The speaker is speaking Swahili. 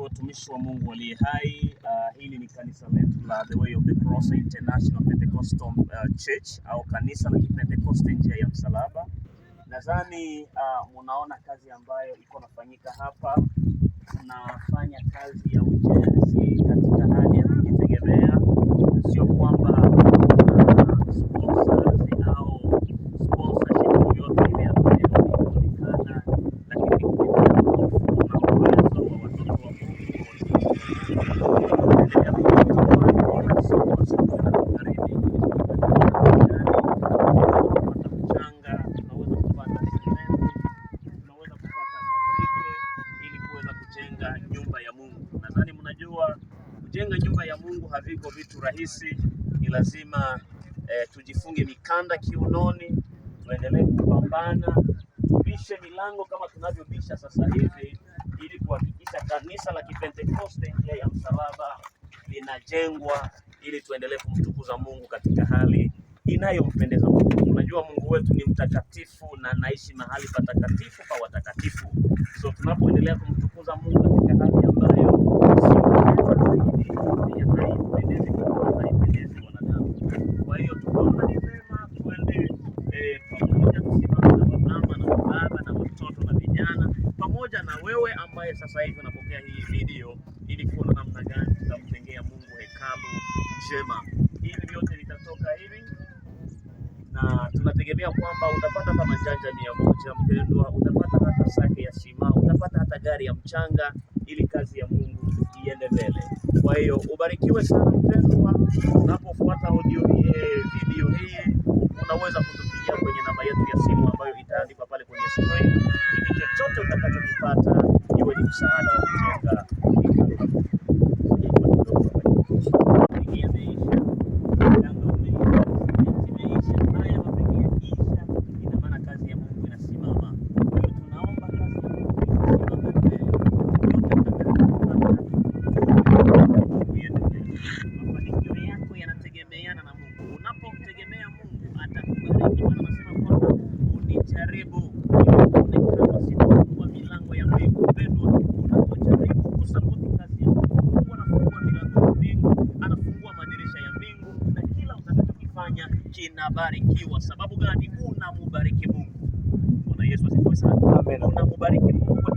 watumishi wa Mungu aliye hai. Hili ni kanisa letu la The Way of the Cross International Pentecostal Church au kanisa la Kipentekoste njia ya msalaba. Nadhani munaona kazi ambayo iko nafanyika hapa. Tunafanya kazi ya ujenzi katika hali ya kujitegemea, sio kwamba sponsors au sponsorship yoyote ile ambayo inaonekana, lakini kupitia uwezo wa watoto wa Mungu nyumba ya Mungu. Nadhani mnajua kujenga nyumba ya Mungu haviko vitu rahisi. Ni lazima tujifunge mikanda kiunoni, tuendelee kupambana, tubishe milango kama tunavyobisha sasa hivi, ili kuhakikisha kanisa la Kipentekoste njia ya msalaba linajengwa, ili tuendelee kumtukuza Mungu katika hali inayompendeza Mungu. Unajua Mungu wetu ni mtakatifu na anaishi mahali patakatifu pa watakatifu. So tunapoendelea kumtukuza Mungu katika hali ambayo haipendezi wanadamu. Kwa hiyo tunaona ni vema tuende pamoja, tusimame na mama na baba na watoto na vijana, pamoja na wewe ambaye sasa hivi unapokea hii video, ili kuona namna gani tutamjengea Mungu hekalu njema. Hivi vyote vitatoka hivi, na tunategemea kwamba utapata kama njanja 100 mpendwa, utapata hata sake ya sima, utapata hata gari ya mchanga, ili kazi ya Mungu iende mbele. Kwa hiyo ubarikiwe sana mpendwa. Unapofuata video hii, unaweza kutupigia kwenye namba yetu ya simu ambayo itaandikwa pale kwenye screen, ili chochote utakachokipata iwe ni msaada wa kujenga. Unapomtegemea Mungu atakubariki. Anasema kwamba unijaribu kwa milango ya mbingu. Pendwa, unapojaribu kusapoti kazi ya Mungu, anafungua milango ya mbingu, anafungua madirisha ya mbingu, na kila utakachokifanya kinabarikiwa. Sababu gani? Unamubariki Mungu. Bwana Yesu asifiwe sana. Amen. Unamubariki Mungu.